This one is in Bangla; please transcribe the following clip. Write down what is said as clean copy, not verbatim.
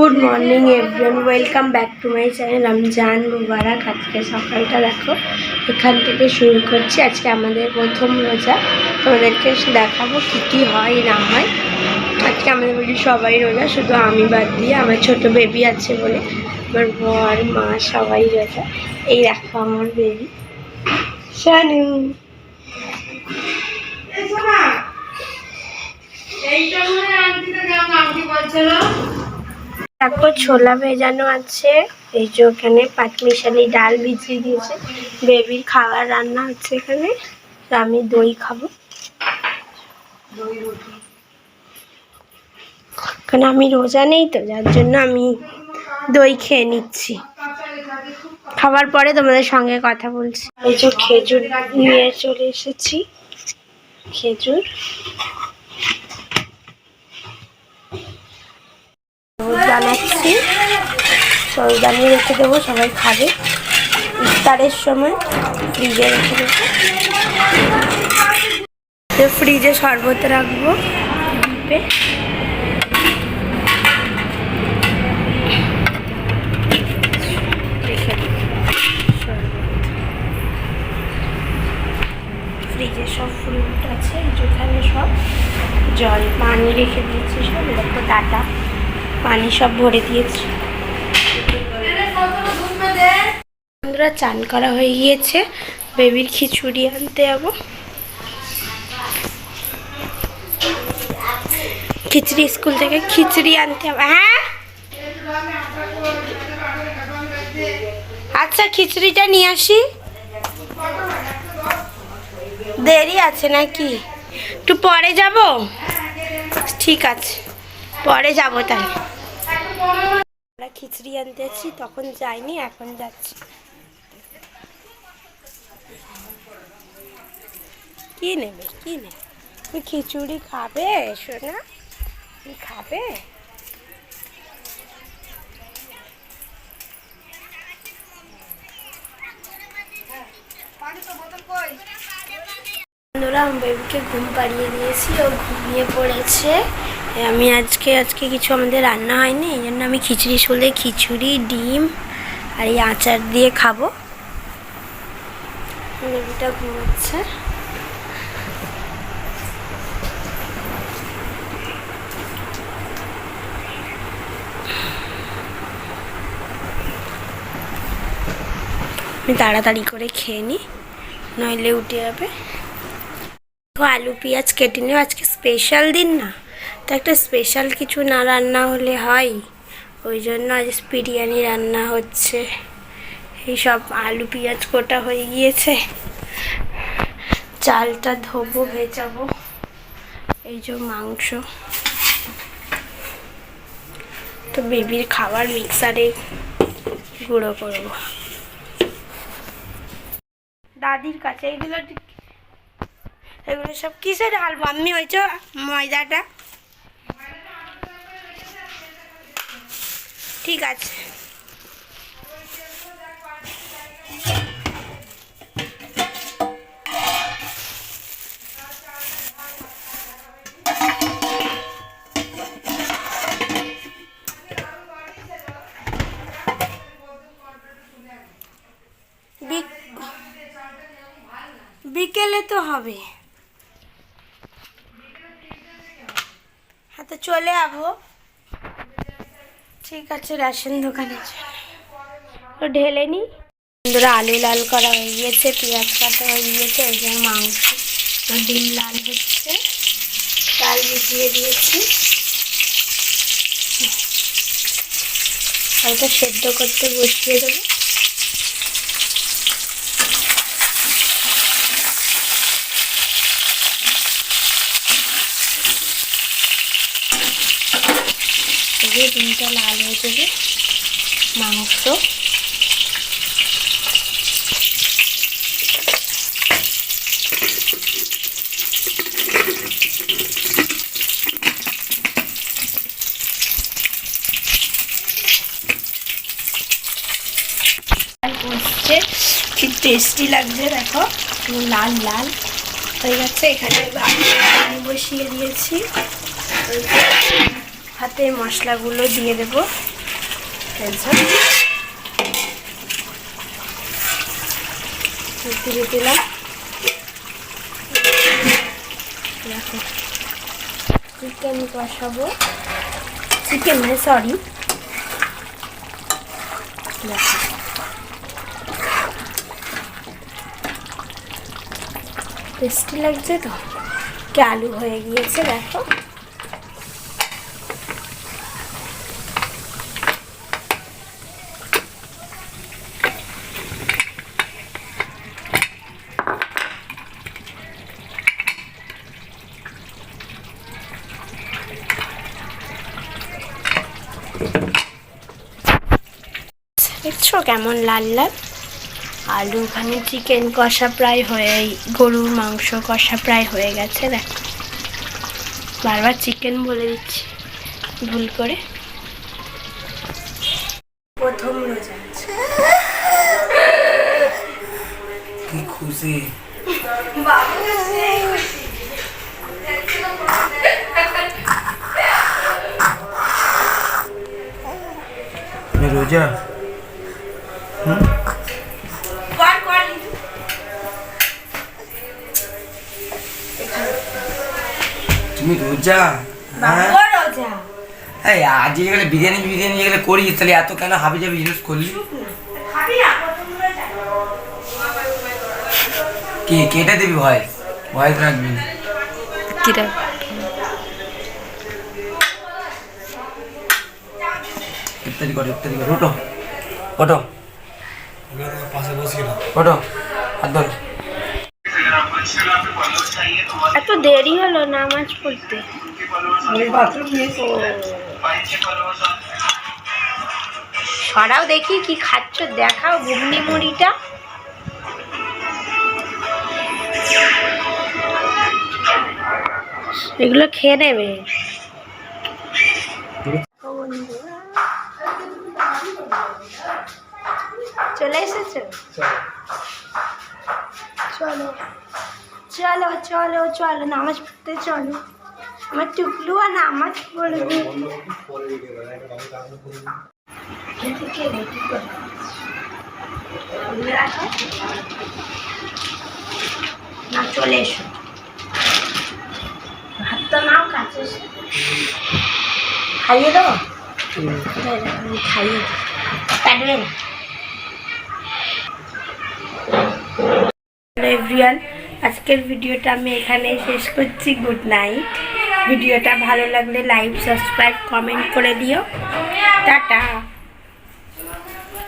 Good morning everyone, welcome back to my channel Ramzan মুবারক। আজকে সকালটা দেখো, এখান থেকে শুরু করছি। আজকে আমাদের প্রথম রোজা, তোমাদেরকে দেখাবো কী হয় না হয়। আজকে আমাদের বলি সবাই রোজা, শুধু আমি বাদ দিয়ে, আমার ছোট বেবি আছে বলে। আমার বর, মা সবাই রোজা। এই দেখো আমার বেবি শানু। দেখো ছোলা ভেজানো আছে, এই যে ওখানে পাঁচমিশালি ডাল ভিজিয়ে দিয়েছে। বেবির খাবার রান্না হচ্ছে এখানে। আমি দই খাবো, কারণ আমি রোজা নেই তো, যার জন্য আমি দই খেয়ে নিচ্ছি। খাবার পরে তোমাদের সঙ্গে কথা বলছি। এই যে খেজুর নিয়ে চলে এসেছি, খেজুর বানাচ্ছি, সরদানি রেখে দেবো, সবাই খাবে ইফতারের সময়। ফ্রিজে রেখে দেবো, ফ্রিজে শরবত রাখবো ডিপে। ফ্রিজে সব ফ্রুট আছে, যেখানে সব জল পানি রেখে দিয়েছি, সব দেখো ডাটা পানি সব ভরে দিয়েছি। বন্ধুরা চান করা হয়ে গিয়েছে, বেবির খিচুড়ি আনতে যাবো। খিচুড়ি স্কুল থেকে খিচুড়ি আনতে হবে। হ্যাঁ আচ্ছা, খিচুড়িটা নিয়ে আসি। দেরি আছে নাকি? একটু পরে যাব? ঠিক আছে, পরে যাব। তাই আমরা খিচুড়ি আনতে যাচ্ছি, তখন যাইনি, এখন যাচ্ছি। কি নেবে, কি নেবে? তুমি খিচুড়ি খাবে সোনা? তুমি খাবে? বন্ধুরা, আমি বেবিকে ঘুম পাড়িয়ে দিয়েছি, ও ঘুমিয়ে পড়েছে। আমি আজকে কিছু আমাদের রান্না হয়নি, এই জন্য আমি খিচুড়ি শুলে খিচুড়ি, ডিম আর এই আচার দিয়ে খাবো। বেবিটা ঘুমাচ্ছে। আমি তাড়াতাড়ি করে খেয়ে নিই, নইলে উঠে যাবে। আলু পেঁয়াজ কেটে নিও, আজকে স্পেশাল দিন না, তো একটা স্পেশাল কিছু না রান্না হলে হয়, ওই জন্য আজ বিরিয়ানি রান্না হচ্ছে। এই সব আলু পেঁয়াজ কোটা হয়ে গিয়েছে, চালটা ধোবো, ভেজাবো। এই যে মাংস, তো বেবির খাবার মিক্সারে গুঁড়ো করবো দাদির কাছে। এগুলো সব কিসে ঢালবো আমি? হয়েছ ময়দাটা, ঠিক আছে। বিকেলে তো হবে। হ্যাঁ, তো চলে যাবো। ঠিক আছে, রেশন দোকানে তো ঢেলে নি। বন্ধুরা, আলু লাল করা হয়ে গিয়েছে, পেঁয়াজ কাটা হয়ে গিয়েছে, এই যে মাংস, ডিম লাল হচ্ছে, চাল ভিজিয়ে দিয়েছি, ওটা সেদ্ধ করতে বসিয়ে দেবো। ডিমটা লাল হয়ে যাবে, মাংস বসছে, কি টেস্টি লাগছে দেখো, লাল লাল হয়ে গেছে। এখানে পানি বসিয়ে দিয়েছি, হাতে মশলাগুলো দিয়ে দেব। দিয়ে দিলাম। দেখো চিকেন কষাবো, চিকেন নয় সরি, দেখো টেস্টি লাগছে তো, আলু হয়ে গিয়েছে দেখো। দেখছো কেমন লাল লাল আলু। ওখানে চিকেন কষা প্রায় হয়ে, গরুর মাংস কষা প্রায় হয়ে গেছে দেখো। বারবার চিকেন বলে দিচ্ছি ভুল করে। প্রথম রোজা কি খুশি রোজা। তুমি রোজা? হ্যাঁ আজ যেগুলো বিরিয়ানি যেগুলো করি তাহলে এত কেন হাবি জাবি জিনিস করলি? কি কেটে দিবি ভয়েস? ভয়েস রাখবি না। ইত্যাদি করো ওটো ওটো পাশে বসি না, ওটো হাত ধরো। এত দেরি হলো নামাজ পড়তে। সরাও দেখি কি খাচ্ছ, দেখাও ঘুগনি মুড়িটা। এগুলো খেয়ে নেবে। চলে এসেছো? চলো চলো চলো চলো নামাজ পড়তে চলো। আমার টুকলু আর নামাজ পড়বে। না চলে এসো, ভাতটা নাও কাছে খাইয়ে দেবো। খাইয়ে কাটবে না। এভরিওয়ান, আজকের ভিডিওটা আমি এখানেই শেষ করছি। Good night. ভিডিওটা ভালো লাগলে লাইক সাবস্ক্রাইব কমেন্ট করে দিও। টাটা।